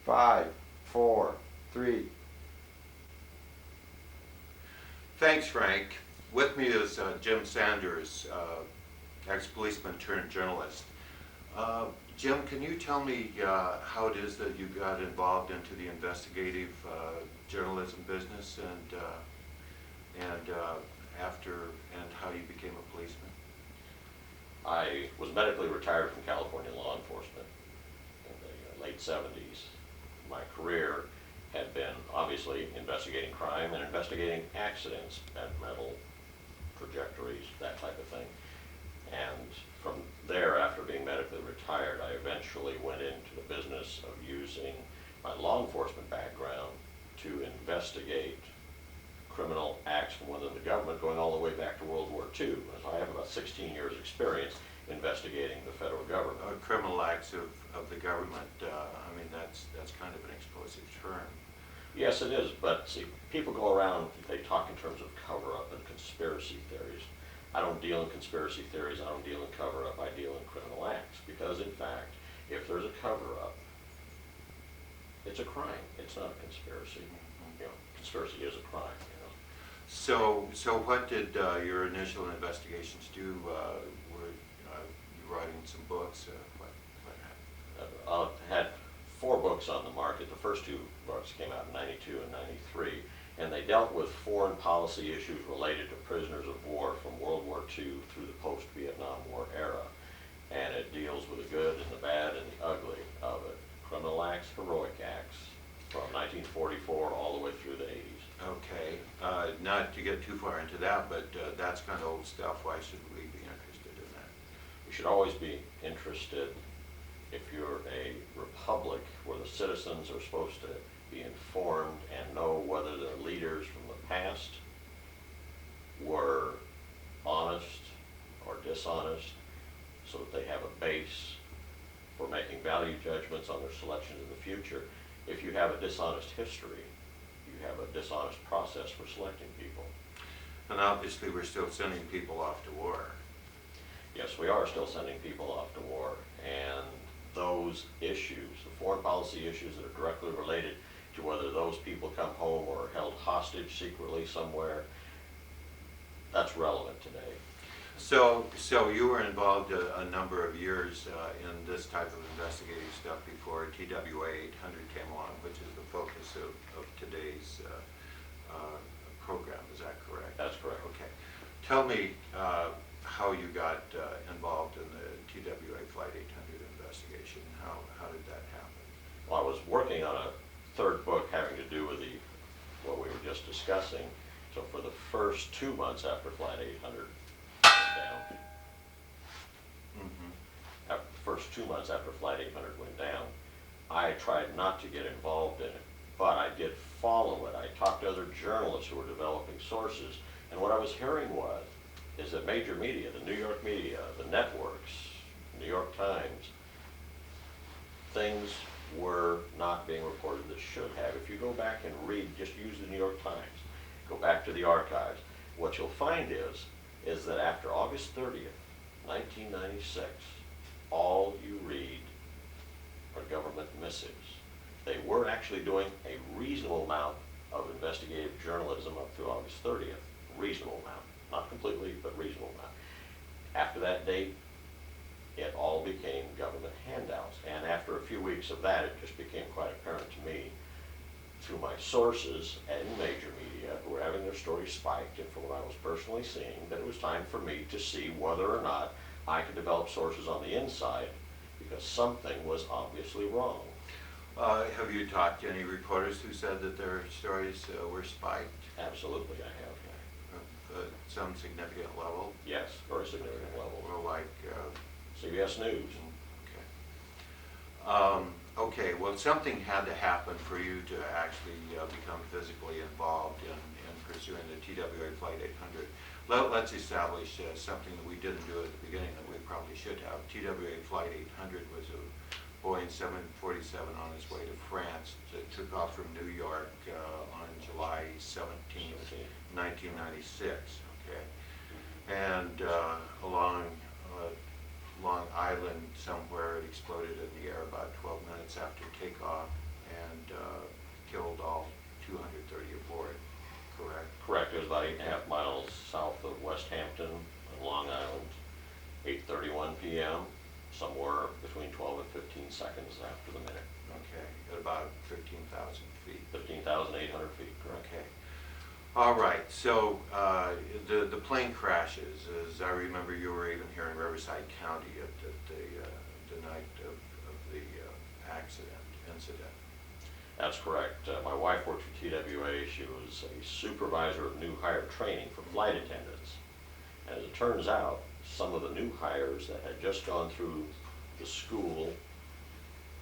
5, 4, 3. Thanks, Frank. With me is Jim Sanders, ex-policeman turned journalist. Jim, can you tell me how it is that you got involved into the investigative journalism business and after and how you became a policeman? I was medically retired from California law enforcement in the late 70s. My career had been obviously investigating crime and investigating accidents, bent metal, trajectories, that type of thing. And from there, after being medically retired, I eventually went into the business of using my law enforcement background to investigate criminal acts from within the government going all the way back to World War II. So I have about 16 years experience investigating the federal government. Criminal acts of the government, I mean, that's kind of an explosive term. Yes, it is, but see, people go around, they talk in terms of cover-up and conspiracy theories. I don't deal in conspiracy theories, I don't deal in cover-up, I deal in criminal acts. Because in fact, if there's a cover-up, it's a crime, it's not a conspiracy. You know, conspiracy is a crime, you know. So what did your initial investigations do? Were you writing some books? What happened? I had 4 books on the market. The first 2 books came out in '92 and '93, and they dealt with foreign policy issues related to prisoners of war from World War II through the post-Vietnam War era. And it deals with the good and the bad and the ugly of it. Criminal acts, heroic acts, from 1944 all the way through the 80s. Okay, not to get too far into that, but that's kind of old stuff. Why should we be interested in that? You should always be interested if you're a republic where the citizens are supposed to be informed and know whether their leaders from the past were honest or dishonest, so that they have a base for making value judgments on their selections in the future. If you have a dishonest history, you have a dishonest process for selecting people. And obviously we're still sending people off to war. Yes, we are still sending people off to war, and those issues, the foreign policy issues that are directly related to whether those people come home or are held hostage secretly somewhere, that's relevant today. So you were involved a number of years in this type of investigative stuff before TWA 800 came along, which is the focus of today's program. Is that correct? That's correct. Okay. Tell me how you got involved in the TWA Flight 800 investigation. How did that happen? Well, I was working on a 3rd book having to do with what we were just discussing. So for the first 2 months after Flight 800 went down, after the first 2 months after Flight 800 went down, I tried not to get involved in it, but I did follow it. I talked to other journalists who were developing sources, and what I was hearing is that major media, the New York media, the networks, New York Times, things were not being reported that should have. If you go back and read, just use the New York Times, go back to the archives, what you'll find is that after August 30th, 1996, all you read are government missives. They were actually doing a reasonable amount of investigative journalism up through August 30th. Reasonable amount. Not completely, but reasonable amount. After that date, it all became government handouts. And after a few weeks of that, it just became quite apparent to me through my sources and major media who were having their stories spiked, and from what I was personally seeing, that it was time for me to see whether or not I could develop sources on the inside, because something was obviously wrong. Have you talked to any reporters who said that their stories were spiked? Absolutely, I have. Some significant level? Yes, very significant level. Well, like CBS News. Okay. Okay, well, something had to happen for you to actually become physically involved in pursuing the TWA Flight 800. Let's establish something that we didn't do at the beginning that we probably should have. TWA Flight 800 was a Boeing 747 on its way to France. It took off from New York on July 17th, 1996. Okay, and along Long Island somewhere, it exploded in the air about 12 minutes after takeoff, p.m., somewhere between 12 and 15 seconds after the minute. Okay, at about 15,000 feet. 15,800 feet, correct. Okay. All right, so the plane crashes, as I remember you were even here in Riverside County at the night of the incident. That's correct. My wife worked for TWA. She was a supervisor of new hire training for flight attendants. And as it turns out, some of the new hires that had just gone through the school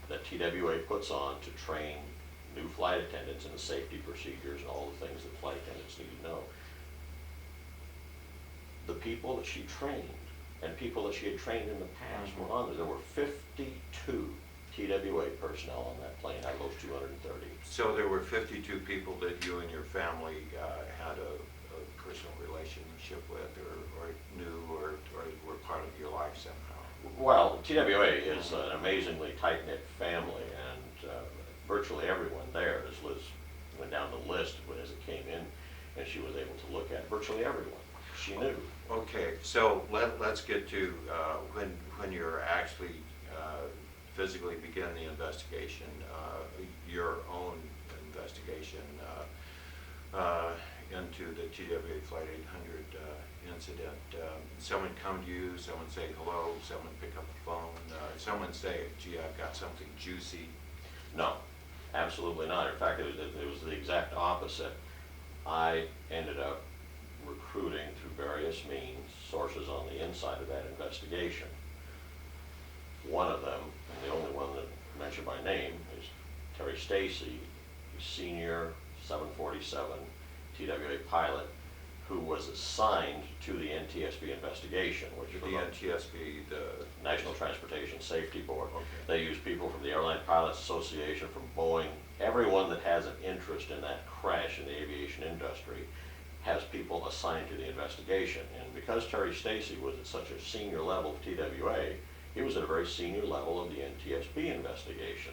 that TWA puts on to train new flight attendants in the safety procedures and all the things that flight attendants need to know, the people that she trained and people that she had trained in the past were on there. There were 52 TWA personnel on that plane out of those 230. So there were 52 people that you and your family had a personal relationship with, or knew, or were part of your life somehow. Well, TWA is an amazingly tight-knit family, and virtually everyone there, as Liz went down the list as it came in, and she was able to look at virtually everyone. She knew. Okay, so let's get to when you're actually physically begin the investigation, your own investigation into the TWA Flight 800 incident. Someone come to you, someone say hello, someone pick up the phone, someone say, gee, I've got something juicy. No, absolutely not. In fact, it was the exact opposite. I ended up recruiting through various means sources on the inside of that investigation. One of them, and the only one that mentioned by name, is Terry Stacy, a senior 747 TWA pilot who was assigned to the NTSB investigation, which The NTSB, the National Transportation Safety Board. Okay. They use people from the Airline Pilots Association, from Boeing. Everyone that has an interest in that crash in the aviation industry has people assigned to the investigation. And because Terry Stacy was at such a senior level of TWA, he was at a very senior level of the NTSB investigation.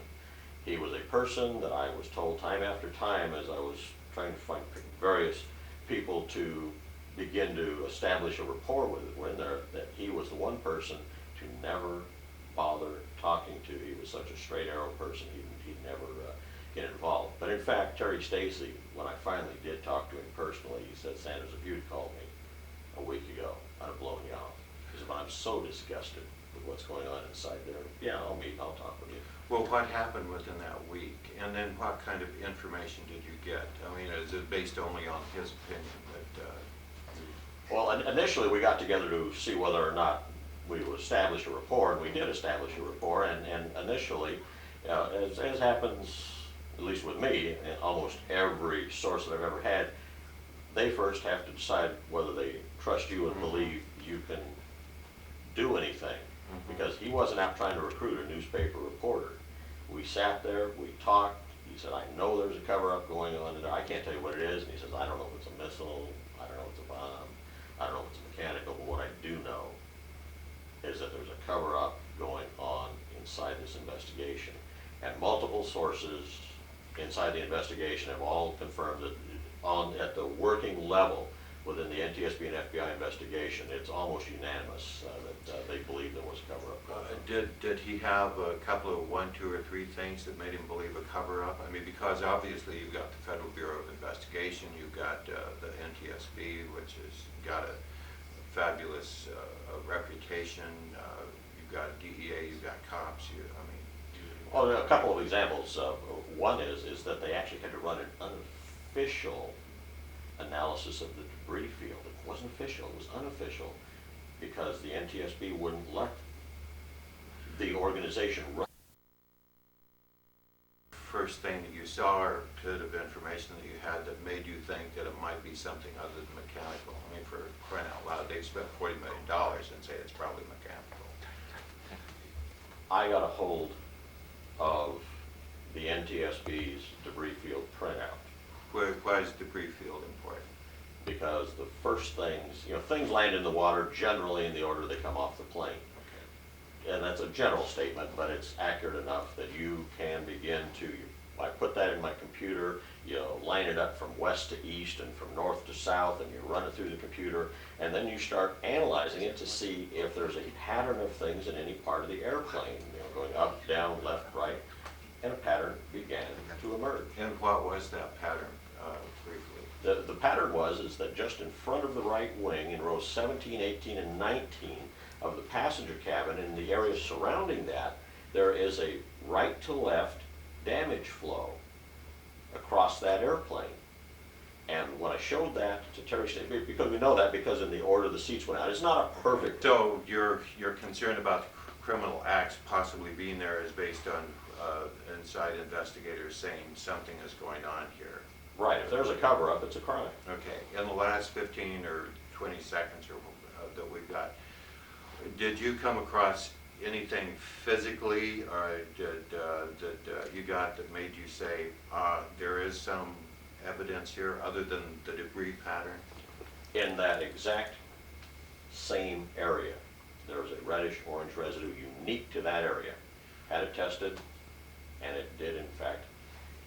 He was a person that I was told time after time, as I was trying to find various people to begin to establish a rapport with when there, that he was the one person to never bother talking to. He was such a straight arrow person, he'd never get involved. But in fact, Terry Stacy, when I finally did talk to him personally, he said, Sanders, if you'd called me a week ago, I'd have blown you off. He said, but I'm so disgusted with what's going on inside there. Yeah, I'll talk with you. Well, what happened within that week? And then what kind of information did you get? I mean, is it based only on his opinion that Well, initially we got together to see whether or not we would establish a rapport, and we did establish a rapport, and initially, as happens, at least with me, and almost every source that I've ever had, they first have to decide whether they trust you and believe you can do anything. Because he wasn't out trying to recruit a newspaper reporter. We sat there, we talked. He said, I know there's a cover-up going on there. I can't tell you what it is. And he says, I don't know if it's a missile, I don't know if it's a bomb, I don't know if it's mechanical, but what I do know is that there's a cover-up going on inside this investigation. And multiple sources inside the investigation have all confirmed that at the working level within the NTSB and FBI investigation, it's almost unanimous that they believe there was a cover-up going on. did he have a couple of 1, 2, or 3 things that made him believe a cover-up? I mean, because obviously you've got the Federal Bureau of Investigation, you've got the NTSB, which has got a fabulous reputation, you've got DEA, you've got cops, Well, a couple of examples. One is that they actually had to run an unofficial analysis of the debris field. It wasn't official, it was unofficial, because the NTSB wouldn't let the organization run. First thing that you saw or bit of information that you had that made you think that it might be something other than mechanical? I mean, for crying out loud, they've spent $40 million and say it's probably mechanical. I got a hold of the NTSB's debris field printout. Why is debris field important? Because the first things, things land in the water generally in the order they come off the plane. Okay. And that's a general statement, but it's accurate enough that you can begin to, I put that in my computer, you know, line it up from west to east and from north to south, and you run it through the computer, and then you start analyzing it to see if there's a pattern of things in any part of the airplane, you know, going up, down, left, right, and a pattern began to emerge. And what was that pattern, briefly? The pattern is that just in front of the right wing, in rows 17, 18, and 19 of the passenger cabin, in the area surrounding that, there is a right to left damage flow across that airplane. And when I showed that to Terry State, because we know that because in the order the seats went out, it's not a perfect. So your concern about criminal acts possibly being there is based on inside investigators saying something is going on here. Right, if there's a cover-up, it's a crime. Okay, in the last 15 or 20 seconds or, that we've got, did you come across anything physically or that you got that made you say, there is some evidence here other than the debris pattern? In that exact same area, there was a reddish-orange residue unique to that area. Had it tested, and it did in fact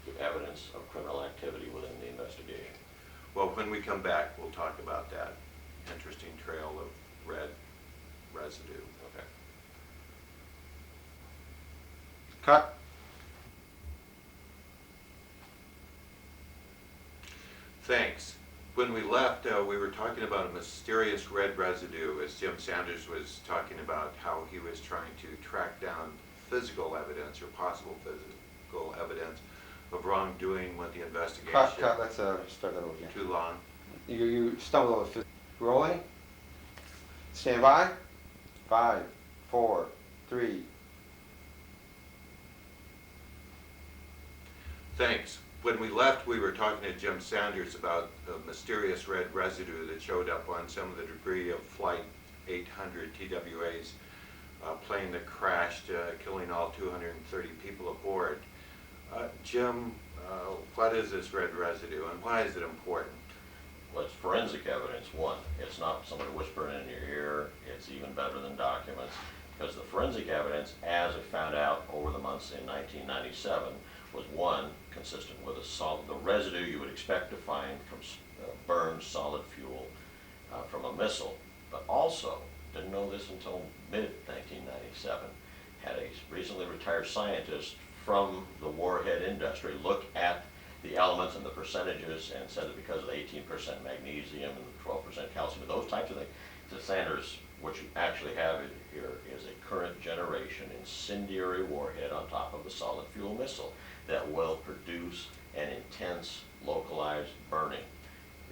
give evidence of criminal activity within the investigation. Well, when we come back, we'll talk about that interesting trail of red residue. Okay. Cut. Thanks. When we left, we were talking about a mysterious red residue, as Jim Sanders was talking about how he was trying to track down physical evidence or possible physical evidence of wrongdoing with the investigation. Cut, let's start that over again. Too long. You stumbled over. Rolling. Stand by. 5, 4, 3. Thanks. When we left, we were talking to Jim Sanders about the mysterious red residue that showed up on some of the debris of Flight 800 TWA's plane that crashed, killing all 230 people aboard. Jim, what is this red residue and why is it important? Well, it's forensic evidence, one. It's not somebody whispering in your ear. It's even better than documents. Because the forensic evidence, as I found out over the months in 1997, was one, consistent with the residue you would expect to find from burned solid fuel from a missile. But also, didn't know this until mid-1997, had a recently retired scientist from the warhead industry look at the elements and the percentages and said that because of the 18% magnesium and 12% calcium and those types of things, to Sanders, what you actually have here is a current generation incendiary warhead on top of a solid fuel missile that will produce an intense localized burning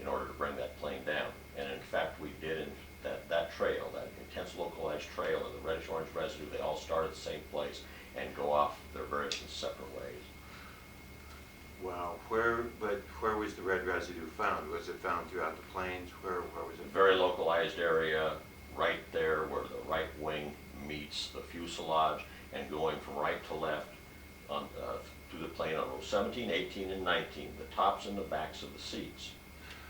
in order to bring that plane down. And in fact, we did in that trail, that intense localized trail of the reddish-orange residue, they all start at the same place and go off their various separate ways. Wow, where was the red residue found? Was it found throughout the planes? Where was it? Very localized area, right there where the right wing meets the fuselage and going from right to left on through the plane on rows 17, 18, and 19, the tops and the backs of the seats.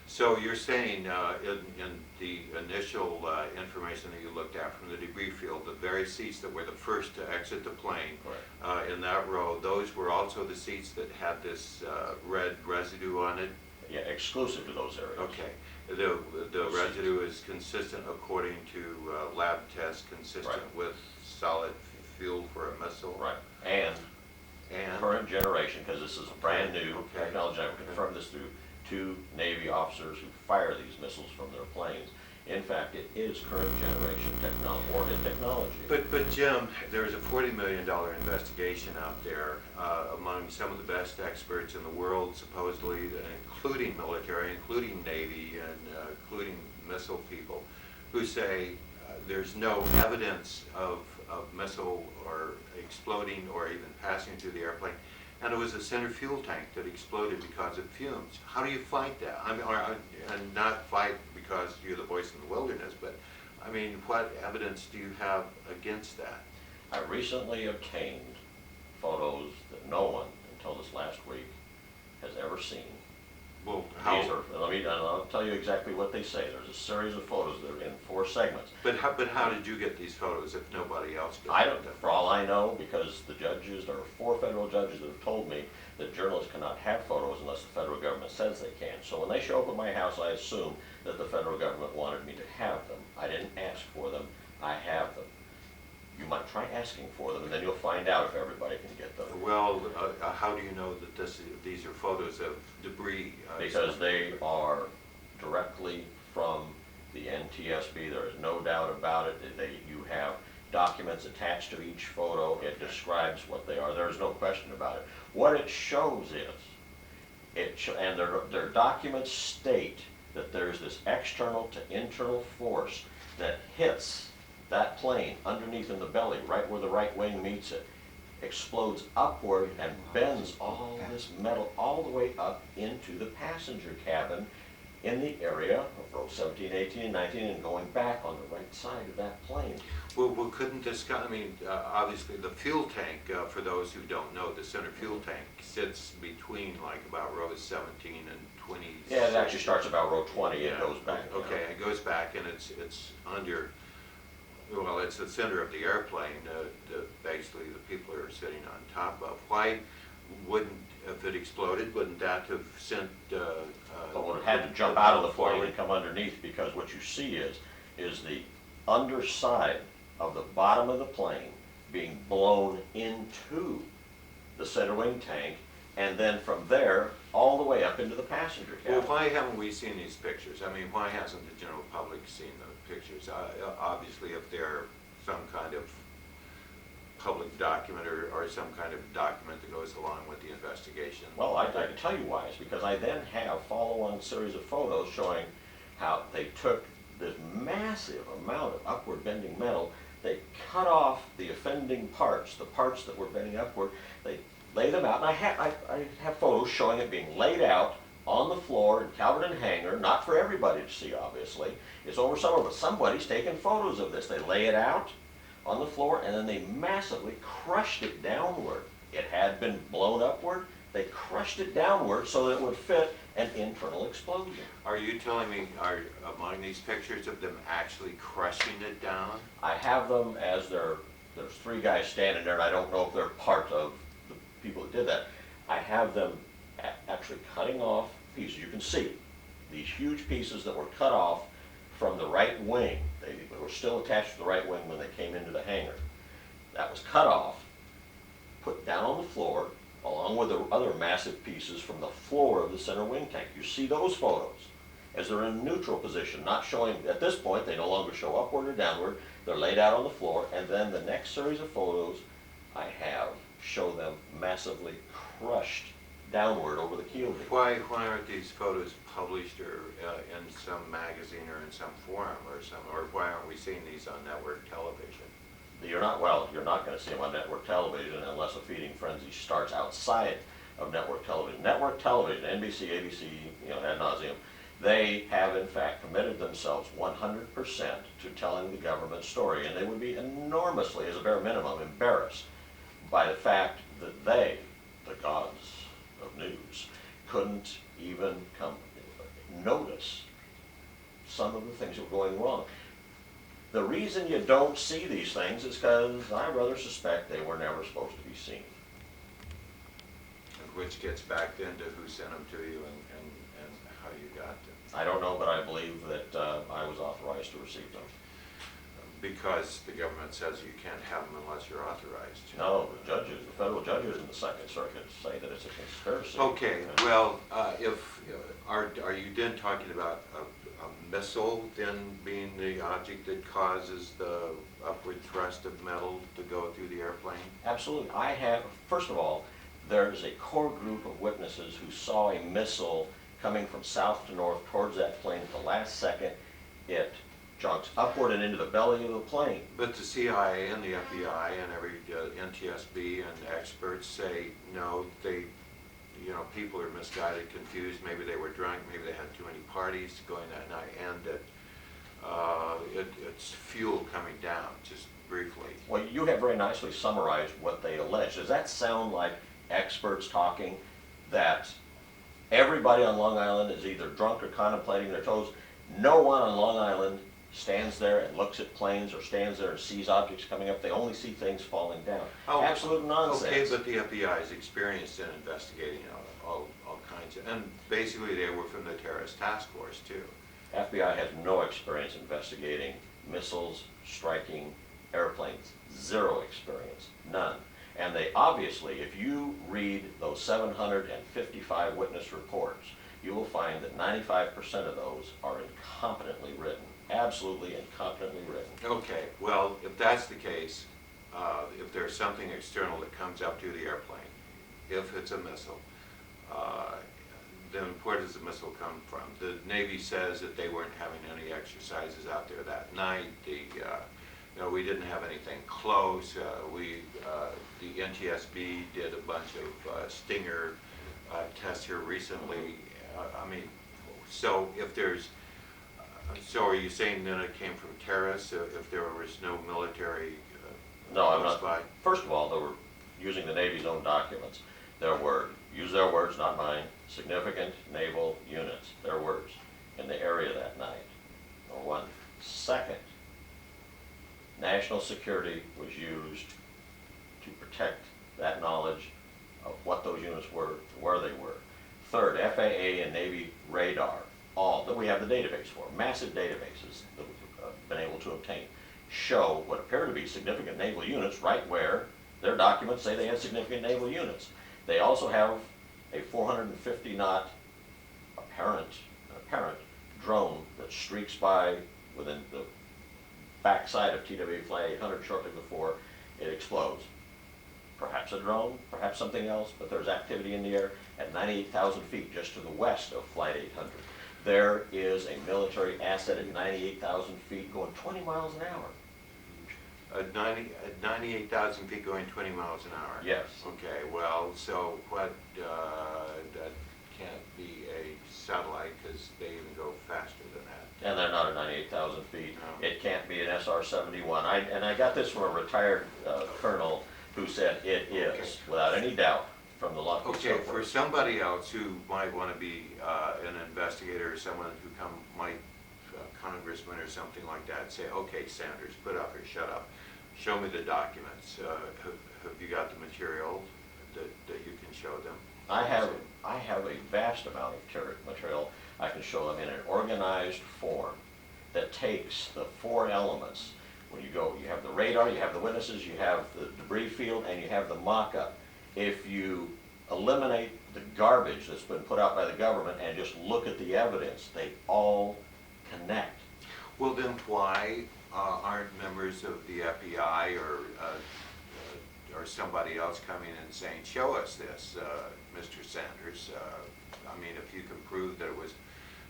So you're saying in the initial information that you looked at from the debris field, the very seats that were the first to exit the plane in that row, those were also the seats that had this red residue on it? Yeah, exclusive to those areas. Okay. The residue is consistent according to lab tests, consistent with solid fuel for a missile? Right. And current generation, because this is a brand new technology. I've confirmed this through 2 Navy officers who fire these missiles from their planes. In fact, it is current generation technology, warhead technology. But Jim, there's a $40 million investigation out there among some of the best experts in the world, supposedly, including military, including Navy, and including missile people, who say there's no evidence of missile or exploding or even passing through the airplane. And it was a center fuel tank that exploded because of fumes. How do you fight that? I mean, and not fight because you're the voice in the wilderness, but I mean, what evidence do you have against that? I recently obtained photos that no one until this last week has ever seen Well, These are, I'll tell you exactly what they say. There's a series of photos that are in 4 segments. but how did you get these photos if nobody else did? I don't, for all I know, because the judges, there are 4 federal judges that have told me that journalists cannot have photos unless the federal government says they can. So when they show up at my house, I assume that the federal government wanted me to have them. I didn't ask for them, I have them. You might try asking for them, and then you'll find out if everybody can get them. Well, how do you know that these are photos of debris? Because they are directly from the NTSB, there is no doubt about it. You have documents attached to each photo, it describes what they are, there's no question about it. What it shows is, and their documents state that there's this external to internal force that hits that plane underneath in the belly, right where the right wing meets it, explodes upward and bends all this metal all the way up into the passenger cabin in the area of row 17, 18, and 19, and going back on the right side of that plane. Well, couldn't this, obviously the fuel tank, for those who don't know, the center fuel tank sits between like about rows 17 and 20. Yeah, it actually starts about row 20, it goes back. Okay, it goes back and it's under, well, it's the center of the airplane, basically the people are sitting on top of. Why wouldn't, if it exploded, wouldn't that have sent? Well, it had to jump out of the plane and come underneath, because what you see is the underside of the bottom of the plane being blown into the center wing tank, and then from there all the way up into the passenger cabin. Well, why haven't we seen these pictures? I mean, why hasn't the general public seen the pictures? Obviously, if they're some kind of public document or some kind of document that goes along with the investigation. Well, I can tell you why. It's because I then have follow-on series of photos showing how they took this massive amount of upward bending metal, they cut off the offending parts, the parts that were bending upward, they laid them out, and I have photos showing it being laid out on the floor in Calverton Hangar, not for everybody to see, obviously. It's over somewhere, but somebody's taken photos of this. They lay it out on the floor, and then they massively crushed it downward. It had been blown upward. They crushed it downward so that it would fit an internal explosion. Are you telling me, are among these pictures of them actually crushing it down? I have them as there's 3 guys standing there, and I don't know if they're part of the people that did that. I have them actually cutting off pieces. You can see these huge pieces that were cut off from the right wing. They were still attached to the right wing when they came into the hangar. That was cut off, put down on the floor, along with the other massive pieces from the floor of the center wing tank. You see those photos as they're in neutral position, not showing, at this point, they no longer show upward or downward. They're laid out on the floor, and then the next series of photos I have show them massively crushed downward over the keel. Why aren't these photos published or in some magazine or in some forum or why aren't we seeing these on network television? You're not going to see them on network television unless a feeding frenzy starts outside of network television. Network television, NBC, ABC, ad nauseum, they have in fact committed themselves 100% to telling the government story, and they would be enormously, as a bare minimum, embarrassed by the fact that they, the gods of news, couldn't even notice some of the things that were going wrong. The reason you don't see these things is because I rather suspect they were never supposed to be seen. Which gets back then to who sent them to you and how you got them. I don't know, but I believe that I was authorized to receive them. Because the government says you can't have them unless you're authorized. No, the federal judges in the Second Circuit say that it's a conspiracy. Okay, well, are you then talking about a missile then being the object that causes the upward thrust of metal to go through the airplane? Absolutely. First of all, there's a core group of witnesses who saw a missile coming from south to north towards that plane at the last second. It jogs upward and into the belly of the plane. But the CIA and the FBI and every NTSB and experts say, no, people are misguided, confused, maybe they were drunk, maybe they had too many parties going that night, and that it's fuel coming down, just briefly. Well, you have very nicely summarized what they allege. Does that sound like experts talking that Everybody on Long Island is either drunk or contemplating their toes. No one on Long Island stands there and looks at planes or stands there and sees objects coming up. They only see things falling down. Oh, Absolute nonsense. Okay, but the FBI is experienced in investigating all kinds of, and basically they were from the terrorist task force too. FBI has no experience investigating missiles striking airplanes. Zero experience. None. And they obviously, if you read those 755 witness reports, you will find that 95% of those are incompetently written. Absolutely incompetently written. Okay, well, if that's the case, if there's something external that comes up to the airplane, if it's a missile, then where does the missile come from? The Navy says that they weren't having any exercises out there that night. We didn't have anything close. The NTSB did a bunch of Stinger tests here recently. So if there's, so are you saying then it came from terrorists if there was no military No, I'm close not. by? First of all, they were using the Navy's own documents. Their word, use their words, not mine, significant naval units, their words, in the area that night. Number one. Second, national security was used to protect that knowledge of what those units were, where they were. Third, FAA and Navy radar, all that we have the database for, massive databases that we've been able to obtain, show what appear to be significant naval units right where their documents say they had significant naval units. They also have a 450 knot apparent drone that streaks by within the backside of TWA Flight 800 shortly before it explodes. Perhaps a drone, perhaps something else, but there's activity in the air at 98,000 feet just to the west of Flight 800. There is a military asset at 98,000 feet going 20 miles an hour. At 98,000 feet going 20 miles an hour? Yes. Okay, well, so what, that can't be a satellite because they even go faster than that. And they're not at 98,000 feet. No. It can't be an SR-71. I got this from a retired colonel who said it is, Okay. without any doubt, from the Lockheed Okay, Air for Force. somebody else who might want to be an investigator or someone who might, congressman or something like that, say, okay, Sanders, put up or shut up. Show me the documents. Have you got the material that you can show them? I have a vast amount of material I can show them in an organized form that takes the four elements. When you go, you have the radar, you have the witnesses, you have the debris field, and you have the mock-up. If you eliminate the garbage that's been put out by the government and just look at the evidence, they all connect. Well, then why aren't members of the FBI or somebody else coming and saying, show us this, Mr. Sanders? If you can prove that it was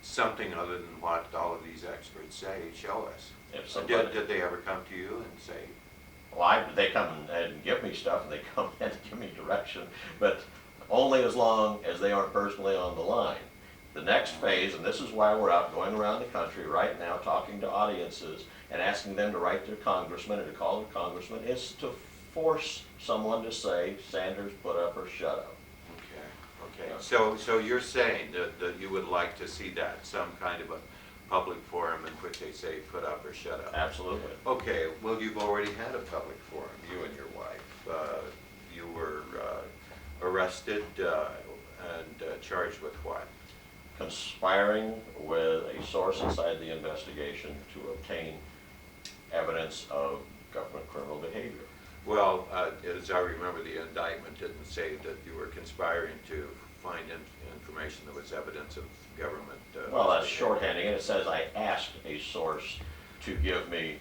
something other than what all of these experts say, show us. If somebody, Did they ever come to you and say, well, they come and give me stuff, and they come and give me direction, but only as long as they aren't personally on the line. The next phase, and this is why we're out going around the country right now talking to audiences and asking them to write their congressman and to call their congressman, is to force someone to say, Sanders, put up or shut up. okay. So you're saying that you would like to see that, some kind of a public forum in which they say, put up or shut up? Absolutely. Okay, well, you've already had a public forum, you and your wife. You were arrested and charged with what? Conspiring with a source inside the investigation to obtain evidence of government criminal behavior. Well, as I remember, the indictment didn't say that you were conspiring to find information that was evidence of government. Well, that's shorthanding it. It says I asked a source to give me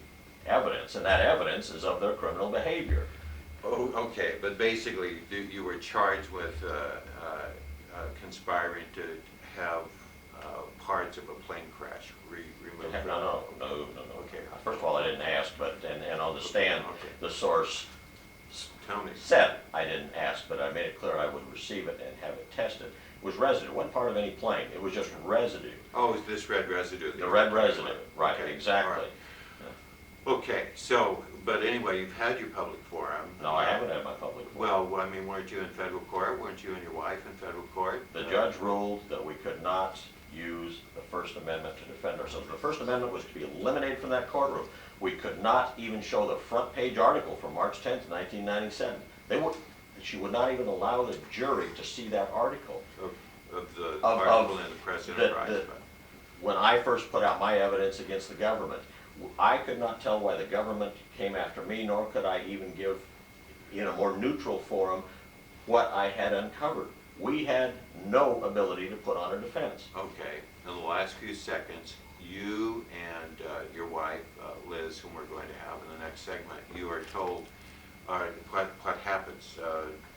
evidence, and that evidence is of their criminal behavior. Oh, okay, but basically, you were charged with conspiring to have parts of a plane crash removed. No. Okay. First of all, I didn't ask, but, and on the stand, Okay. the source Tell me. said I didn't ask, but I made it clear I would receive it and have it tested. It was residue, it wasn't part of any plane, it was just residue. Oh, is this red residue? The red residue, right, Okay, exactly. all right. Okay, so But anyway, you've had your public forum. No, I haven't had my public forum. Well, I mean, weren't you in federal court? Weren't you and your wife in federal court? The judge ruled that we could not use the First Amendment to defend ourselves. The First Amendment was to be eliminated from that courtroom. We could not even show the front page article from March 10th, 1997. She would not even allow the jury to see that article. Of the Of- article in the press the- enterprise. the- When I first put out my evidence against the government, I could not tell why the government came after me, nor could I even give, in a more neutral forum, what I had uncovered. We had no ability to put on a defense. Okay, in the last few seconds, you and your wife, Liz, whom we're going to have in the next segment, you are told, what happens?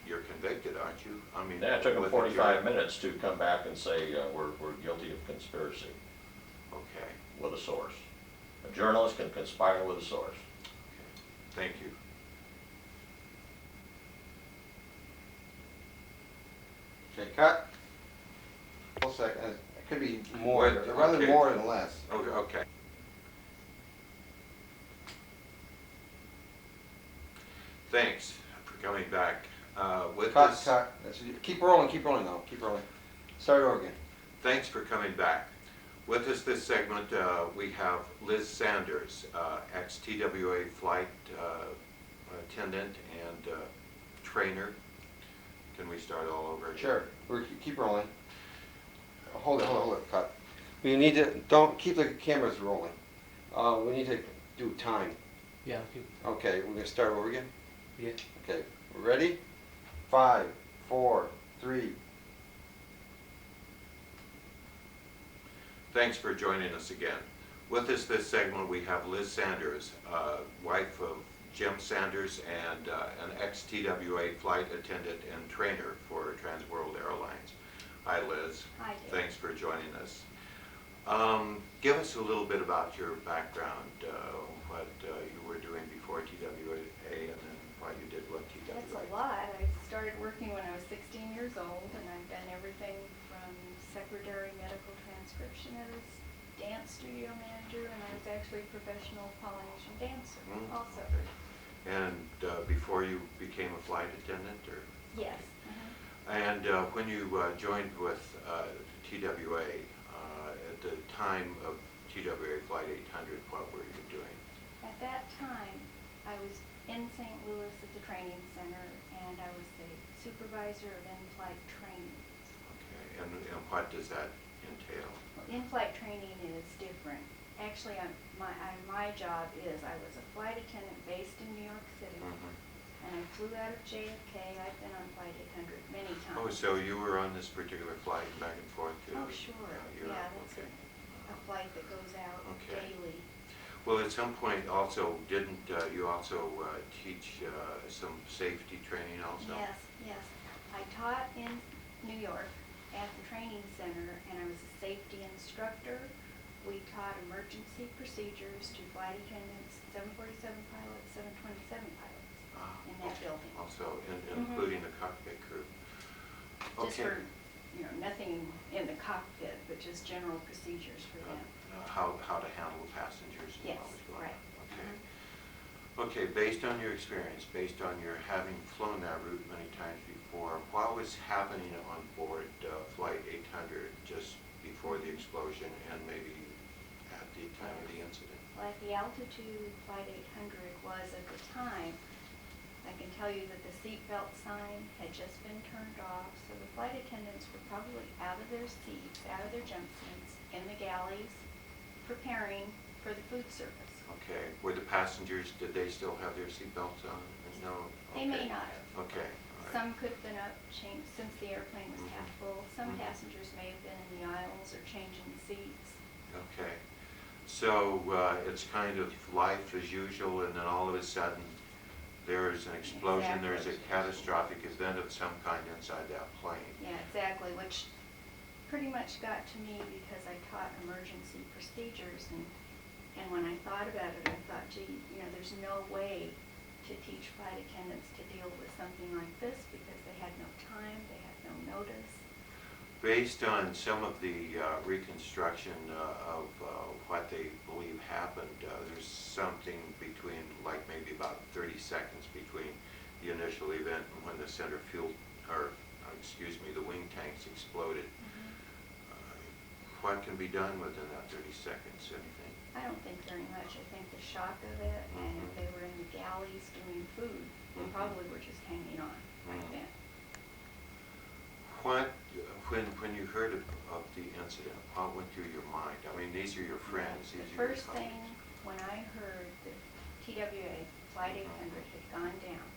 You're convicted, aren't you? I mean, Yeah, it took them with the 45 jury. minutes to come back and say, we're guilty of conspiracy Okay, with a source. A journalist can conspire with a source. thank you. Okay, cut. Full second, it could be more, Wait, rather okay. more than less. Okay. Thanks for coming back. With Cut, this, cut. Keep rolling though, keep rolling. Start over again. thanks for coming back. With us this segment, we have Liz Sanders, ex-TWA flight attendant and trainer. Can we start all over again? Sure, keep rolling. Hold it, cut. We need to, don't, keep the cameras rolling. We need to do time. Yeah, Okay, we're gonna start over again? yeah. Okay, ready? 5, 4, 3. Thanks for joining us again. With us this segment, we have Liz Sanders, wife of Jim Sanders and an ex-TWA flight attendant and trainer for Trans World Airlines. Hi, Liz. Hi, Dave. Thanks for joining us. Give us a little bit about your background, what you were doing before TWA and then why you did what TWA. That's a lot. I started working when I was 16 years old, and I've done everything from secretary, medical transcriptionist, dance studio manager, and I was actually a professional Polynesian dancer also. And before you became a flight attendant, or? Yes. And when you joined with TWA, at the time of TWA Flight 800, what were you doing? At that time, I was in St. Louis at the training center, and I was the supervisor of in-flight training. Okay, and what does that entail? In-flight training is different. Actually, my job is I was a flight attendant based in New York City, and I flew out of JFK. I've been on Flight 800 many times. Oh, so you were on this particular flight back and forth to? Oh, sure. Europe, Yeah, that's okay. a flight that goes out Okay. daily. Well, at some point also, didn't you also teach some safety training also? Yes, yes. I taught in New York at the training center, and I was a safety instructor. We taught emergency procedures to flight attendants, 747 pilots, 727 pilots in that building. Also, including the cockpit crew. Just Okay. for, nothing in the cockpit, but just general procedures for them. How to handle passengers and Yes, what was going on. right. Okay. Okay, based on your experience, based on your having flown that route many times before, what was happening on board Flight 800 just before the explosion and maybe at the time of the incident? Well, at the altitude Flight 800 was at the time, I can tell you that the seatbelt sign had just been turned off, so the flight attendants were probably out of their seats, out of their jump seats, in the galleys, preparing for the food service. Okay, were the passengers, did they still have their seatbelts on? No? They may Okay. not have. Okay, all right. Some could have been up, changed, since the airplane was half full. Some Mhm. passengers may have been in the aisles or changing seats. Okay, so it's kind of life as usual, and then all of a sudden, there's an explosion, there's a Exactly. catastrophic event of some kind inside that plane. Yeah, exactly, which pretty much got to me because I taught emergency procedures, and when I thought about it, I thought, gee, there's no way to teach flight attendants to deal with something like this because they had no time, they had no notice. Based on some of the reconstruction of what they believe happened, there's something between like maybe about 30 seconds between the initial event and when the center fuel, or excuse me, the wing tanks exploded. What can be done within that 30 seconds? Anything? I don't think very much. I think the shock of it, and if they were in the galleys doing food, they probably were just hanging on right then. What, when you heard of the incident, what went through your mind? I mean, these are your friends. The These are your first thing, colleagues. when I heard that TWA Flight 800 had gone down,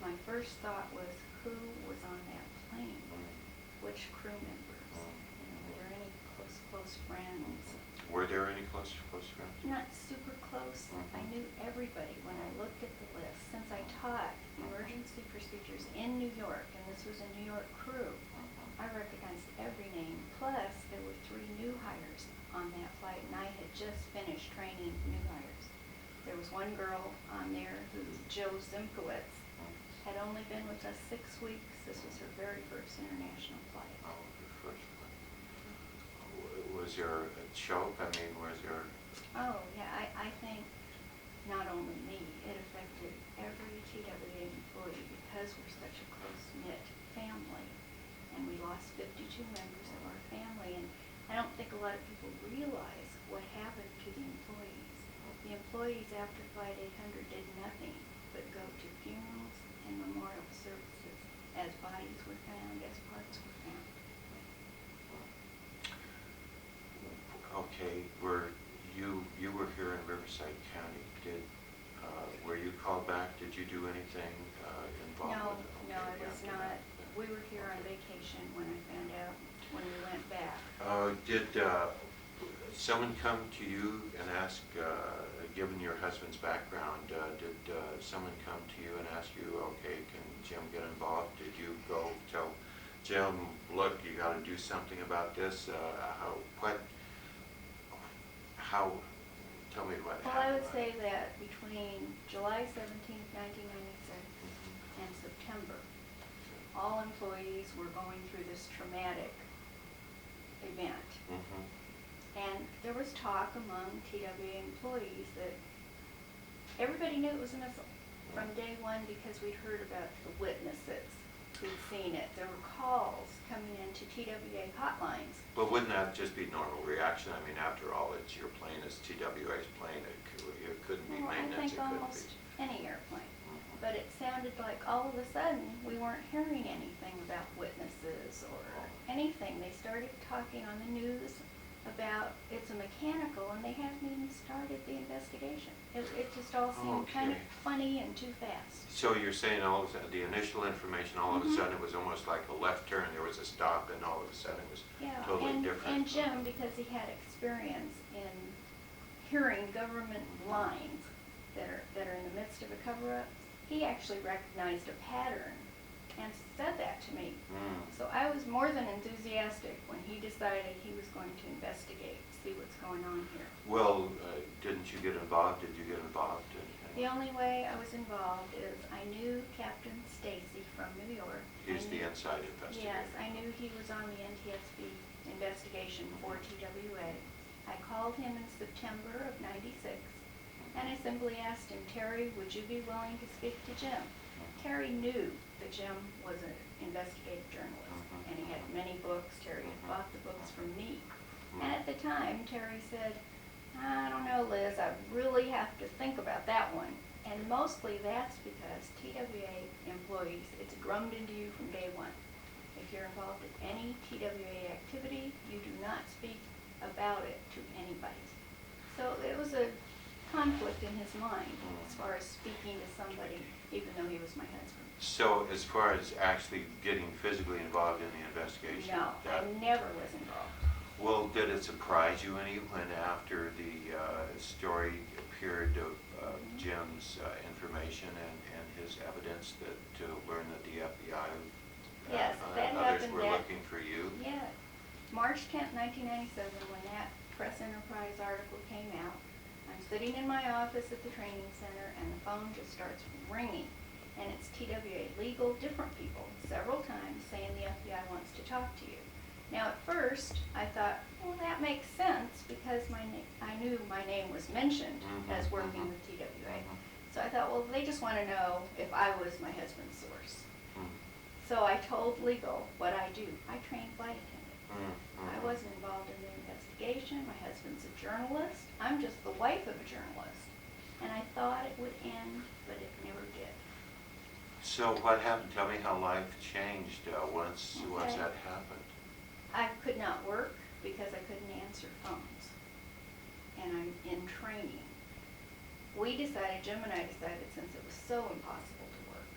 my first thought was, who was on that plane? Which crew members? You know, were there any close friends? Were there any close friends? Not super close. I knew everybody when I looked at the list. Since I taught emergency procedures in New York, and this was a New York crew, I recognized every name. Plus, there were 3 new hires on that flight, and I had just finished training new hires. There was one girl on there who, Jill Zimkowitz, had only been with us 6 weeks. This was her very first international flight. Oh, your first one. Was there a choke? I mean, was there... Oh, yeah, I think not only me, it affected every TWA employee because we're such a close-knit family. And we lost 52 members of our family, and I don't think a lot of people realize what happened to the employees. The employees after Flight 800 did nothing but go to funerals and memorial services as bodies were found, as parts were found. Okay, you were here in Riverside County. Were you called back? Did you do anything involved with it? No, Okay, I was yeah. not. We were here on vacation when I found out, when we went back. Did someone come to you and ask, given your husband's background, did someone come to you and ask you, okay, can Jim get involved? Did you go tell Jim, look, you got to do something about this? Tell me what Well, happened. I would say that between July 17th, 1996 and September, all employees were going through this traumatic event. Mhm. And there was talk among TWA employees that everybody knew it was a missile from day one because we'd heard about the witnesses who'd seen it. There were calls coming into TWA hotlines. But wouldn't that just be normal reaction? I mean, after all, it's your plane, it's TWA's plane, it couldn't be Well, I maintenance, think it couldn't almost be. any airplane. But it sounded like all of a sudden we weren't hearing anything about witnesses or anything. They started talking on the news about it's a mechanical, and they hadn't even started the investigation. It just all seemed kind of Okay. funny and too fast. So you're saying all of a sudden, the initial information, all of a sudden it was almost like a left turn, there was a stop, and all of a sudden it was Yeah, totally different. and Jim, because he had experience in hearing government lines that are in the midst of a cover-up, he actually recognized a pattern and said that to me. So I was more than enthusiastic when he decided he was going to investigate, see what's going on here. Well, didn't you get involved? Did you get involved? The only way I was involved is I knew Captain Stacy from New York. He's I the knew- inside investigator. Yes, I knew he was on the NTSB investigation for TWA. I called him in September of '96, and I simply asked him, Terry, would you be willing to speak to Jim? Terry knew that Jim was an investigative journalist, and he had many books. Terry had bought the books from me. And at the time, Terry said, I don't know, Liz, I really have to think about that one. And mostly that's because TWA employees, it's drummed into you from day one. If you're involved in any TWA activity, you do not speak about it to anybody. So it was a conflict in his mind as far as speaking to somebody, even though he was my husband. So as far as actually getting physically involved in the investigation? No, I never was involved. Well, did it surprise you any when after the story appeared of Jim's information and his evidence to learn that the FBI Yes, that and others happened were that- looking for you? Yeah, March 10th, 1997, when that Press Enterprise article came out, I'm sitting in my office at the training center, and the phone just starts ringing. And it's TWA legal, different people, several times saying the FBI wants to talk to you. Now, at first, I thought, well, that makes sense because I knew my name was mentioned as working with TWA. So I thought, well, well, they just want to know if I was my husband's source. Mm. So I told legal what I do. I train flight attendants. Mm. I wasn't involved in the investigation. My husband's a journalist. I'm just the wife of a journalist. And I thought it would end, but it never did. So what happened? Tell me how life changed once Okay. that happened. I could not work because I couldn't answer phones. And I'm in training. Jim and I decided, since it was so impossible to work,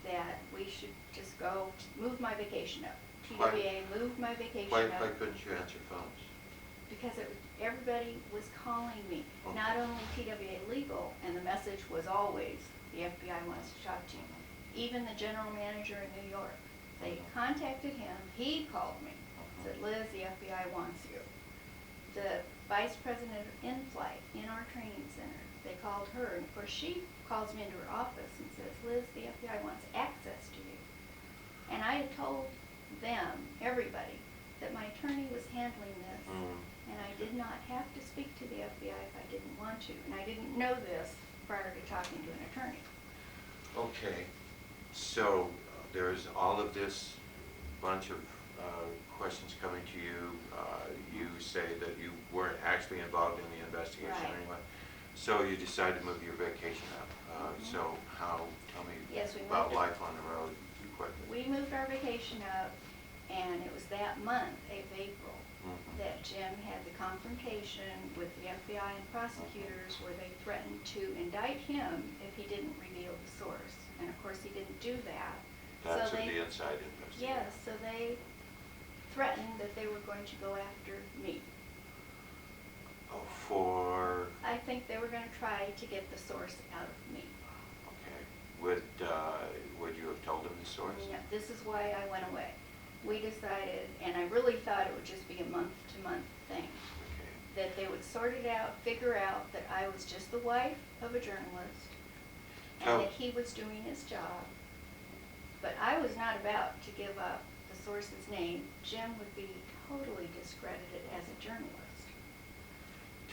that we should just move my vacation up. Why- TWA moved my vacation Why up. couldn't you answer phones? Because everybody was calling me, Okay. not only TWA legal, and the message was always, the FBI wants to talk to you. Even the general manager in New York, they contacted him, he called me, said, Liz, the FBI wants you. The vice president of in-flight in our training center, they called her, and of course she calls me into her office and says, Liz, the FBI wants access to you. And I had told them, everybody, that my attorney was handling this, and I did not have to speak to the FBI if I didn't want to. And I didn't know this prior to talking to an attorney. Okay, so there's all of this bunch of questions coming to you. You say that you weren't actually involved in the investigation Right. anyway. So you decided to move your vacation up. So tell me Yes, we about moved it. life on the road quickly. We moved our vacation up, and it was that month, April, Mhm. that Jim had the confrontation with the FBI and prosecutors where they threatened to indict him if he didn't reveal the source. And of course, he didn't do that. That's So of the inside investigation. Yes, so they threatened that they were going to go after me. Oh, for, I think they were going to try to get the source out of me. okay. Would you have told them the source? Yeah, this is why I went away. We decided, and I really thought it would just be a month-to-month thing, Okay. that they would sort it out, figure out that I was just the wife of a journalist, Oh. and that he was doing his job. But I was not about to give up the source's name. Jim would be totally discredited as a journalist.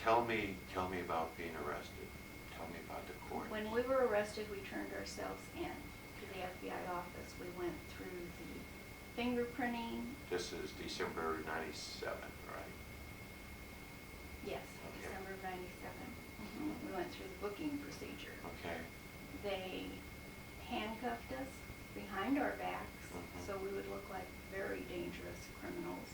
Tell me about being arrested. Tell me about the court. When we were arrested, we turned ourselves in to the FBI office. We went through the fingerprinting. This is December '97, right? Yes, Okay. December of '97. We went through the booking procedure. Okay. They handcuffed us behind our backs, Mhm. so we would look like very dangerous criminals.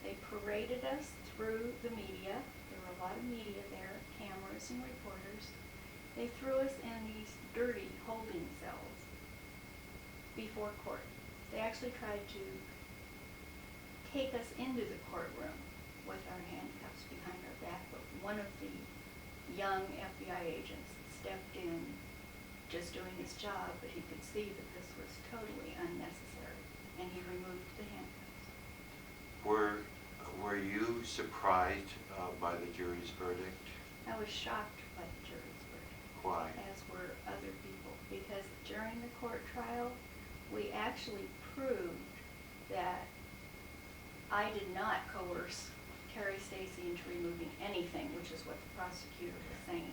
They paraded us through the media. There were a lot of media there, cameras and reporters. They threw us in these dirty holding cells before court. They actually tried to take us into the courtroom with our handcuffs behind our back, but one of the young FBI agents stepped in just doing his job, but he could see that this was totally unnecessary, and he removed the handcuffs. Were you surprised by the jury's verdict? I was shocked by the jury's verdict, Why? as were other people, because during the court trial, we actually proved that I did not coerce Terry Stacy into removing anything, which is what the prosecutor was saying.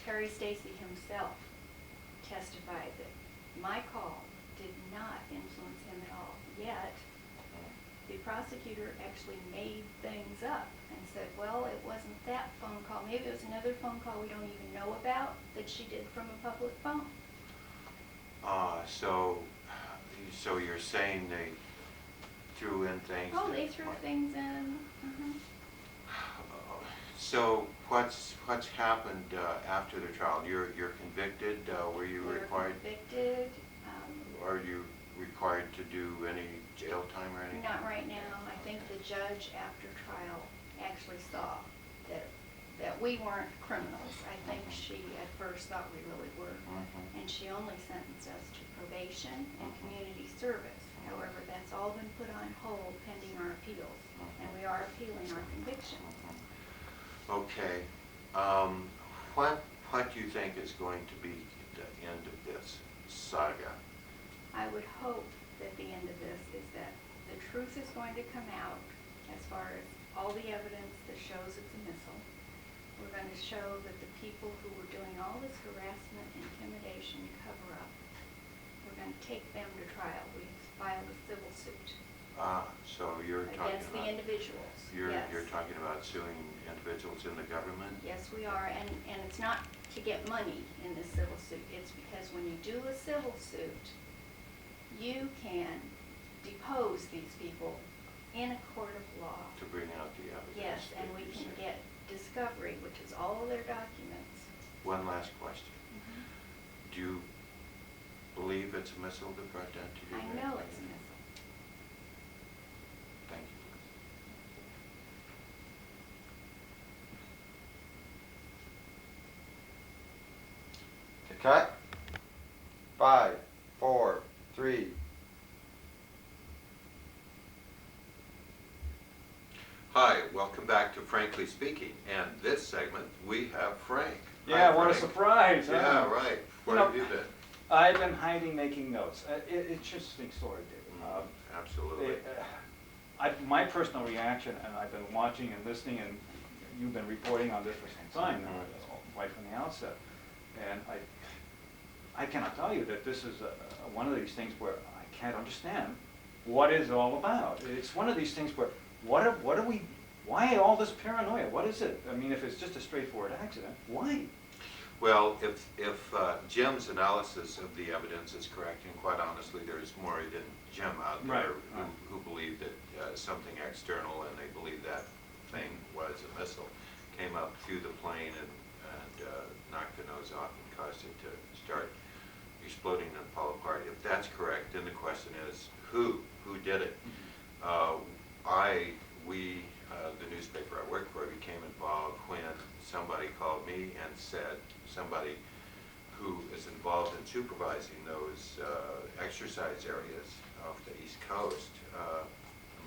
Terry Stacy himself testified that my call did not influence him at all. Yet, the prosecutor actually made things up and said, well, it wasn't that phone call. Maybe it was another phone call we don't even know about that she did from a public phone. So you're saying they threw in things? Oh, that- they threw things in. So what's happened after the trial? You're convicted. Were you We were required? convicted. Are you required to do any jail time or anything? Not right now. I think the judge after trial actually saw that we weren't criminals. I think she at first thought we really were. Mhm. And she only sentenced us to probation and community service. However, that's all been put on hold pending our appeals, and we are appealing our conviction. Okay. What do you think is going to be the end of this saga? I would hope that the end of this is that the truth is going to come out as far as all the evidence that shows it's a missile. We're going to show that the people who were doing all this harassment and take them to trial. We filed a civil suit So you're talking against the about, individuals. you're Yes. talking about suing individuals in the government? Yes, we are, and it's not to get money in this civil suit. It's because when you do a civil suit, you can depose these people in a court of law. To bring out the evidence? Yes, and that we you can say. get discovery, which is all of their documents. One last question. Do you believe it's a missile that brought down TWA? I know it's a missile. Thank you. Okay, cut. 5, 4, 3. Hi, welcome back to Frankly Speaking, and this segment, we have Frank. Yeah, Hi, what a Frank. surprise, huh? Yeah, right. Where You know, have you been? I've been hiding, making notes. It's interesting story, David. Absolutely. My personal reaction, and I've been watching and listening, and you've been reporting on this for some time now, right from the outset. And I cannot tell you that this is one of these things where I can't understand what it's all about. It's one of these things where, what are we, why all this paranoia? What is it? I mean, if it's just a straightforward accident, why? Well, if Jim's analysis of the evidence is correct, and quite honestly, there's more than Jim out there Right. who believe that something external, and they believe that thing was a missile, came up through the plane and knocked the nose off and caused it to start exploding and fall apart. If that's correct, then the question is, who did it? The newspaper I worked for became involved when somebody called me and said somebody who is involved in supervising those exercise areas off the East Coast,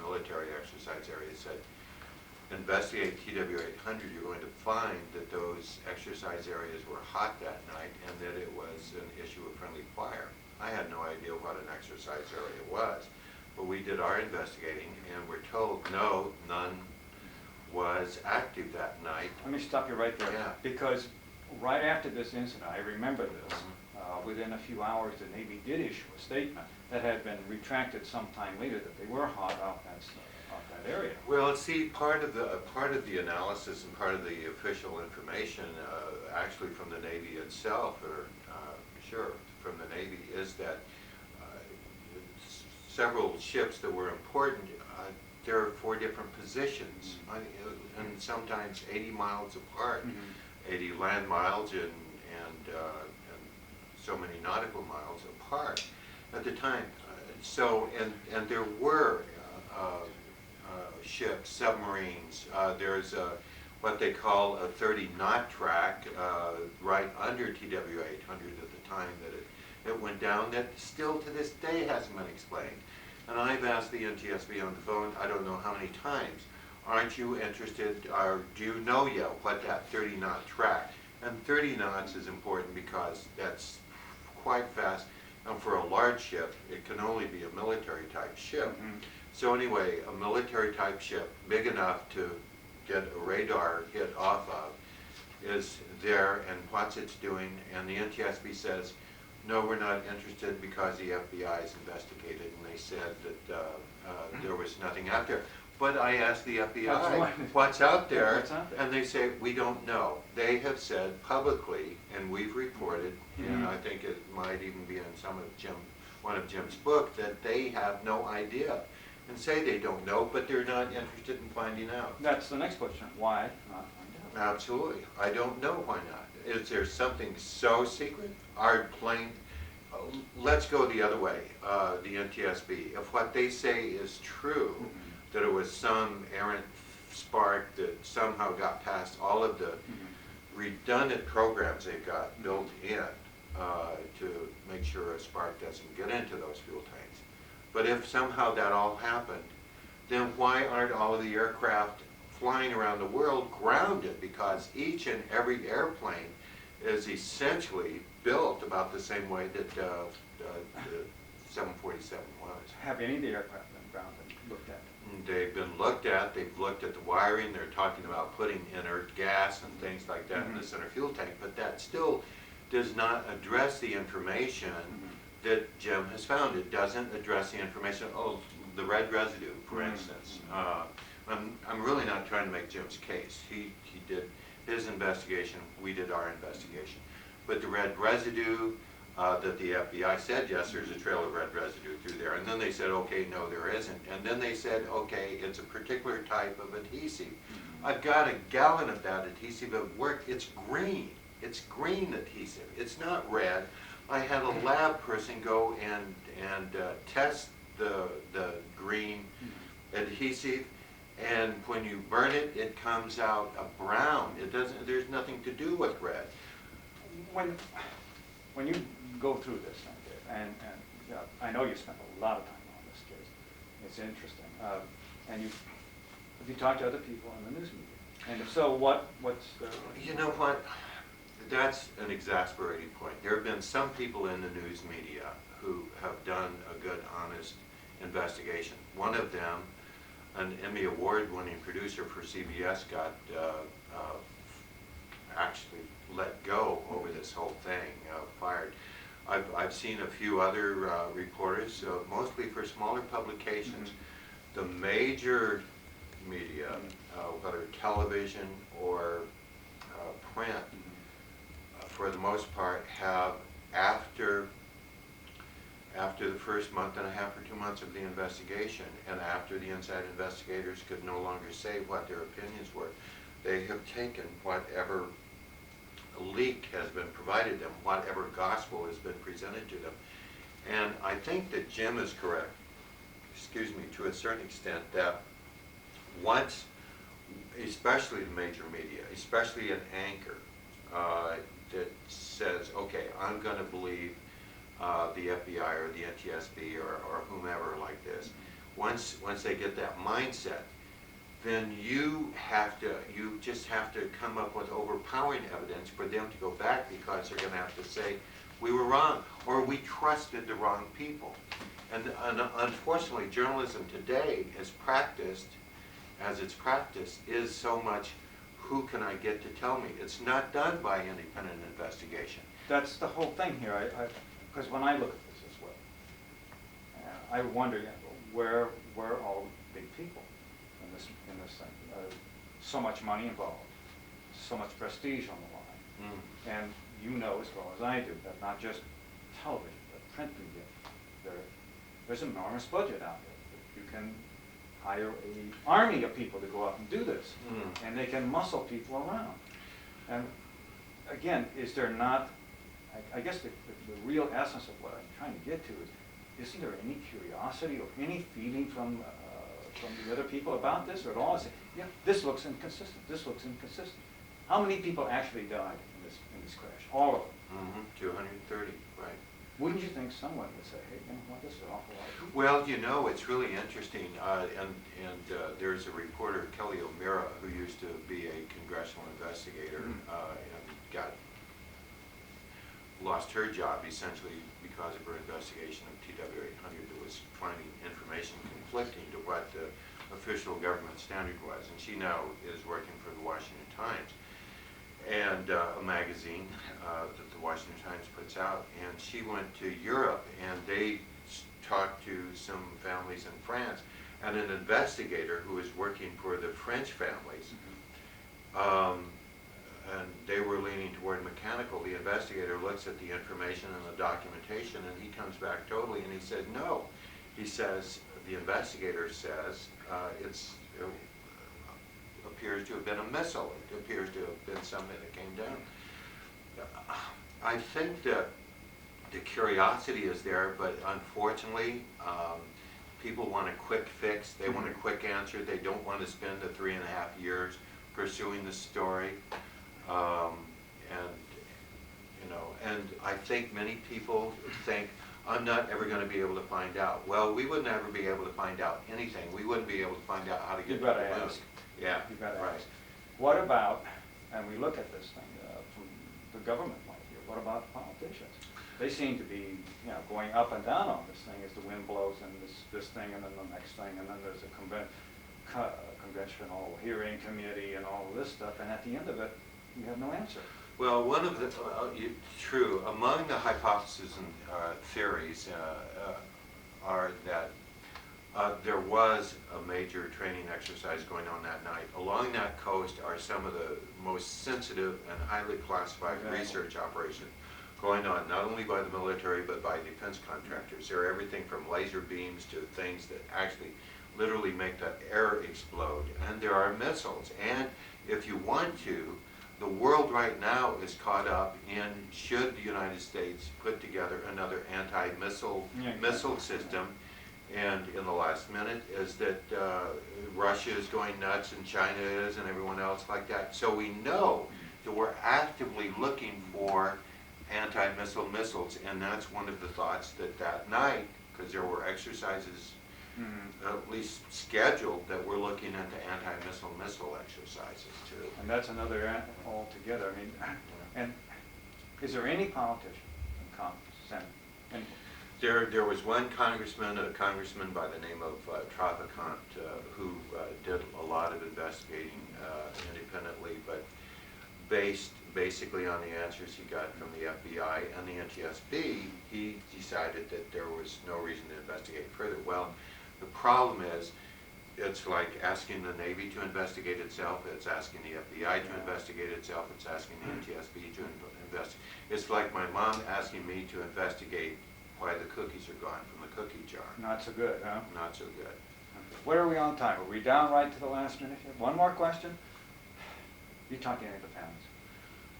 military exercise areas, said, investigate TW-800, you're going to find that those exercise areas were hot that night and that it was an issue of friendly fire. I had no idea what an exercise area was, but we did our investigating and we're told no, none was active that night. Let me stop you right there. Yeah. Because right after this incident, I remember this, within a few hours, the Navy did issue a statement that had been retracted sometime later that they were hot off that area. Well, see, part of the analysis and part of the official information, actually from the Navy itself, or sure, from the Navy, is that several ships that were important, there are 4 different positions, and sometimes 80 miles apart, 80 land miles and so many nautical miles apart at the time. And there were ships, submarines. There's what they call a 30-knot track right under TW-800 at the time that it went down, that still to this day hasn't been explained. And I've asked the NTSB on the phone, I don't know how many times, aren't you interested, or do you know yet what that 30-knot track? And 30 knots is important because that's quite fast, and for a large ship, it can only be a military type ship. So anyway, a military type ship, big enough to get a radar hit off of, is there, and what's it's doing, and the NTSB says, no, we're not interested because the FBI has investigated, and they said that there was nothing out there. But I asked the FBI, what's out there? What's out there? And they say, we don't know. They have said publicly, and we've reported, and I think it might even be in one of Jim's book, that they have no idea. And say they don't know, but they're not interested in finding out. That's the next question. Why not find out? Absolutely. I don't know why not. Is there something so secret? Our plane, let's go the other way, the NTSB. If what they say is true, that it was some errant spark that somehow got past all of the redundant programs they've got built in to make sure a spark doesn't get into those fuel tanks. But if somehow that all happened, then why aren't all of the aircraft flying around the world grounded? Because each and every airplane is essentially built about the same way that the 747 was. Have any of the aircraft been grounded, looked at? They've been looked at, they've looked at the wiring, they're talking about putting inert gas and things like that in the center fuel tank, but that still does not address the information that Jim has found. It doesn't address the information, oh, the red residue, for instance. I'm really not trying to make Jim's case. He did his investigation, we did our investigation. But the red residue, that the FBI said, yes, there's a trail of red residue through there. And then they said, okay, no, there isn't. And then they said, okay, it's a particular type of adhesive. I've got a gallon of that adhesive at work. It's green. It's green adhesive. It's not red. I had a lab person go and test the green adhesive, and when you burn it, it comes out a brown. It doesn't. There's nothing to do with red. When you go through this, and yeah, I know you spent a lot of time on this case. It's interesting, and have you talked to other people in the news media? And if so, what's the? You know what? That's an exasperating point. There have been some people in the news media who have done a good, honest investigation. One of them, an Emmy Award-winning producer for CBS, got actually let go over this whole thing, fired. I've seen a few other reporters, mostly for smaller publications. The major media, whether television or print, for the most part, have after the first month and a half or 2 months of the investigation, and after the inside investigators could no longer say what their opinions were, they have taken whatever leak has been provided them, whatever gospel has been presented to them. And I think that Jim is correct, excuse me, to a certain extent, that once, especially the major media, especially an anchor, that says, okay, I'm going to believe the FBI or the NTSB or whomever like this. Once they get that mindset, then you just have to come up with overpowering evidence for them to go back, because they're going to have to say, we were wrong, or we trusted the wrong people. And unfortunately, journalism today is practiced, as it's practiced, is so much, who can I get to tell me? It's not done by independent investigation. That's the whole thing here. Because when I look at this as well, I wonder, where are all the big people in this thing? So much money involved, so much prestige on the line, and you know as well as I do that not just television, but print media, there's an enormous budget out there. You can hire an army of people to go out and do this, and they can muscle people around. And again, is there not, I guess the real essence of what I'm trying to get to is, isn't there any curiosity or any feeling from the other people about this or at all? Say, yeah, this looks inconsistent, this looks inconsistent. How many people actually died in this crash? All of them. 230, right. Wouldn't you think someone would say, hey, you know what, this is an awful lot of people? Well, you know, it's really interesting, and there's a reporter, Kelly O'Meara, who used to be a congressional investigator, and lost her job essentially because of her investigation of TW-800 that was finding information conflicting to what the official government standard was. And she now is working for the Washington Times, and a magazine that the Washington Times puts out. And she went to Europe, and they talked to some families in France, and an investigator who was working for the French families, and they were leaning toward mechanical. The investigator looks at the information and the documentation, and he comes back totally, and he said, no. He says, the investigator says, it appears to have been a missile. It appears to have been something that came down. I think that the curiosity is there, but unfortunately, people want a quick fix. They want a quick answer. They don't want to spend the 3.5 years pursuing the story. And I think many people think, I'm not ever going to be able to find out. Well, we would never be able to find out anything. We wouldn't be able to find out how to get You've to got the to moon. ask. Yeah, You've got to right. ask. What about, and we look at this thing from the government point of view, what about politicians? They seem to be, going up and down on this thing as the wind blows, and this thing, and then the next thing, and then there's a congressional hearing committee and all of this stuff, and at the end of it, you have no answer. Well, one of the, true, among the hypotheses and theories are that there was a major training exercise going on that night. Along that coast are some of the most sensitive and highly classified Exactly. research operations going on, not only by the military, but by defense contractors. There are everything from laser beams to things that actually literally make the air explode. And there are missiles. And if you want to, the world right now is caught up in should the United States put together another anti-missile Yeah, missile system. And in the last minute is that Russia is going nuts and China is and everyone else like that. So we know that we're actively looking for anti-missile missiles, and that's one of the thoughts that night, because there were exercises at least scheduled, that we're looking into anti-missile exercises too. And that's another altogether. I mean, and is there any politician in Congress, Senate, any? There was one congressman, a congressman by the name of Traficant, who did a lot of investigating independently, but based basically on the answers he got from the FBI and the NTSB, he decided that there was no reason to investigate further. Well, the problem is, it's like asking the Navy to investigate itself, it's asking the FBI to investigate itself, it's asking the NTSB to investigate. It's like my mom asking me to investigate why the cookies are gone from the cookie jar. Not so good, huh? Not so good. Where are we on time? Are we down right to the last minute here? One more question? You talked to any of the families?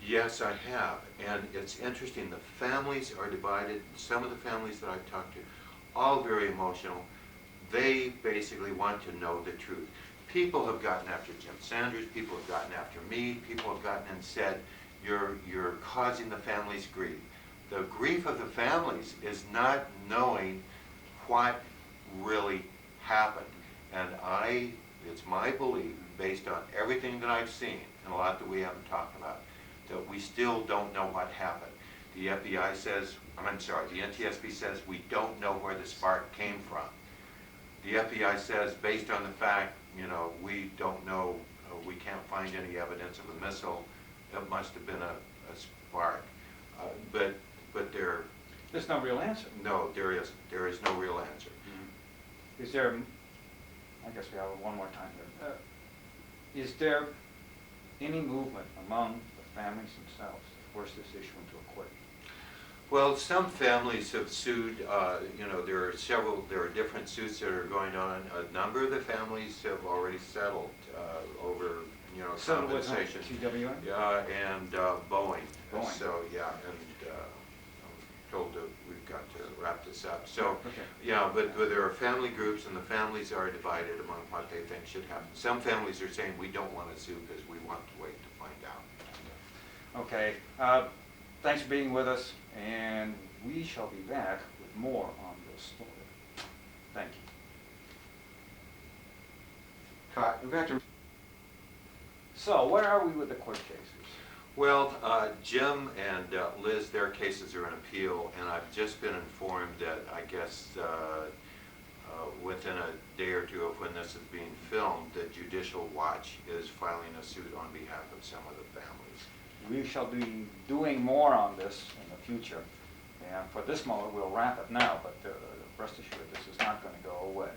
Yes, I have, and it's interesting, the families are divided. Some of the families that I've talked to, all very emotional. They basically want to know the truth. People have gotten after Jim Sanders, people have gotten after me, people have gotten and said, you're causing the families grief. The grief of the families is not knowing what really happened. And it's my belief, based on everything that I've seen, and a lot that we haven't talked about, that we still don't know what happened. The FBI says, the NTSB says we don't know where the spark came from. The FBI says, based on the fact, we don't know, we can't find any evidence of a missile, it must have been a spark. But There's no real answer. no, there is no real answer. Is there, I guess we have one more time here. Is there any movement among the families themselves to force this issue into a court? Well, some families have sued, there are different suits that are going on. A number of the families have already settled over, Settled with compensation. TWA? Yeah, and Boeing. Boeing. So, yeah, and I'm told that we've got to wrap this up. So, Okay. yeah, but there are family groups, and the families are divided among what they think should happen. Some families are saying, we don't want to sue because we want to wait to find out. Okay, thanks for being with us, and we shall be back with more on this story. Thank you. Cut. We've got to. So, where are we with the court cases? Well, Jim and Liz, their cases are in appeal, and I've just been informed that I guess within a day or two of when this is being filmed, that Judicial Watch is filing a suit on behalf of some of the families. We shall be doing more on this in the future, and for this moment, we'll wrap it now, but rest assured, this is not going to go away.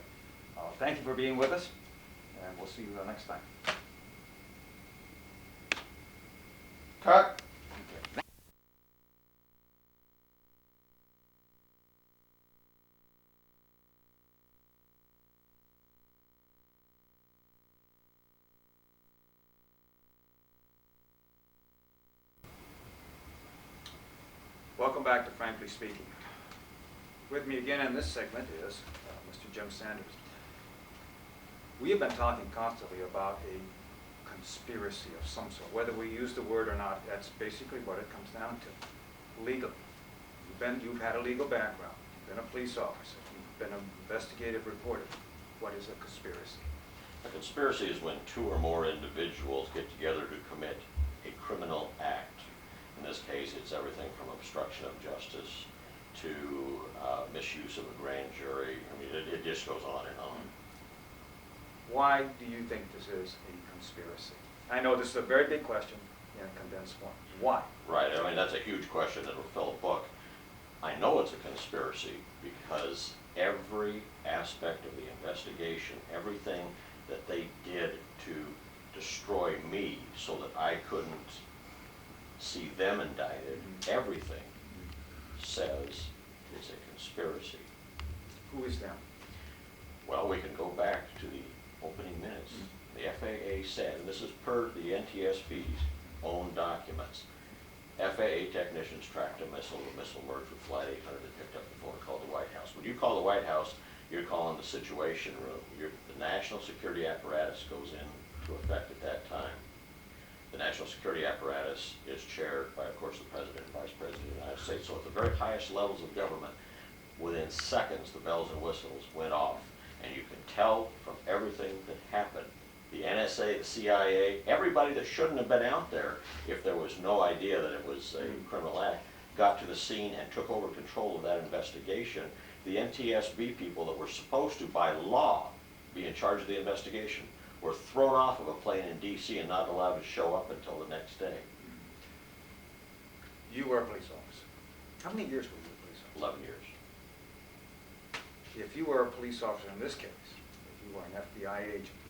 Thank you for being with us, and we'll see you the next time. Cut. Welcome back to Frankly Speaking. With me again in this segment is Mr. Jim Sanders. We have been talking constantly about a conspiracy of some sort. Whether we use the word or not, that's basically what it comes down to. Legal. You've had a legal background. You've been a police officer. You've been an investigative reporter. What is a conspiracy? A conspiracy is when two or more individuals get together to commit a criminal act. In this case, it's everything from obstruction of justice to misuse of a grand jury. I mean, it just goes on and on. Why do you think this is a conspiracy? I know this is a very big question. in a condensed form. Why? Right, I mean, that's a huge question that'll fill a book. I know it's a conspiracy because every aspect of the investigation, everything that they did to destroy me so that I couldn't see them indicted, everything says it's a conspiracy. Who is them? Well, we can go back to the opening minutes. The FAA said, and this is per the NTSB's own documents, FAA technicians tracked a missile. The missile merged with Flight 800 and picked up the phone and called the White House. When you call the White House, you're calling the Situation Room. The national security apparatus goes into effect at that time. The national security apparatus is chaired by, of course, the President and Vice President of the United States. So at the very highest levels of government, within seconds, the bells and whistles went off. And you can tell from everything that happened, the NSA, the CIA, everybody that shouldn't have been out there, if there was no idea that it was a criminal act, got to the scene and took over control of that investigation. The NTSB people that were supposed to, by law, be in charge of the investigation were thrown off of a plane in D.C. and not allowed to show up until the next day. You were a police officer. How many years were you a police officer? 11 years. If you were a police officer in this case, if you were an FBI agent,